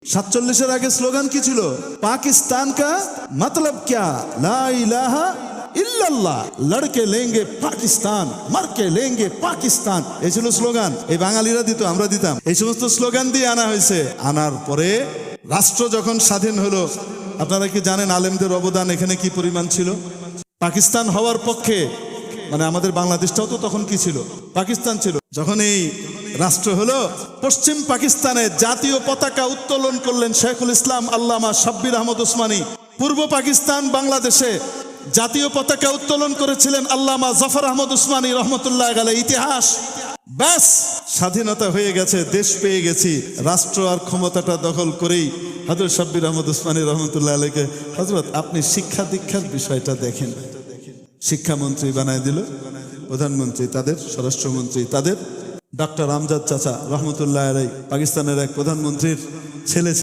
47-এর আগে স্লোগান কি ছিল? পাকিস্তান কা মতলব ক্যা, লা ইলাহা ইল্লাল্লাহ, লড়কে লেঙ্গে পাকিস্তান, মারকে লেঙ্গে পাকিস্তান। এই ছিল স্লোগান। এই বাঙালিরা দিত, আমরা দিতাম। এই সমস্ত স্লোগান দিয়ে আনা হয়েছে। আনার পরে রাষ্ট্র যখন স্বাধীন হলো, আপনারা কি জানেন আলেমদের অবদান এখানে কি পরিমাণ ছিল? পাকিস্তান হওয়ার পক্ষে, মানে আমাদের বাংলাদেশটাও তো তখন কি ছিল? পাকিস্তান ছিল। যখন এই রাষ্ট্র হলো, পশ্চিম পাকিস্তানে জাতীয় পতাকা উত্তোলন করলেন শেখুল ইসলাম আল্লামা শাব্বির আহমদ উসমানী। পূর্ব পাকিস্তান বাংলাদেশে জাতীয় পতাকা উত্তোলন করেছিলেন আল্লামা জাফর আহমদ উসমানী রহমতুল্লাহ আলাইহি। ইতিহাস। ব্যাস, স্বাধীনতা হয়ে গেছে, দেশ পেয়ে গেছি। রাষ্ট্র আর ক্ষমতাটা দখল করেই হযরত শাব্বির আহমদ উসমানী রহমতুল্লাহ আলাইহিকে, হযরত আপনি শিক্ষা দীক্ষার বিষয়টা দেখেন। শিক্ষামন্ত্রী বানায় দিল, প্রধানমন্ত্রী তাদের, স্বরাষ্ট্রমন্ত্রী তাদের। ডক্টর আমজাদ চাচা রহমতুল্লাহ আলাইহি পাকিস্তানের এক প্রধানমন্ত্রীর ছেলে।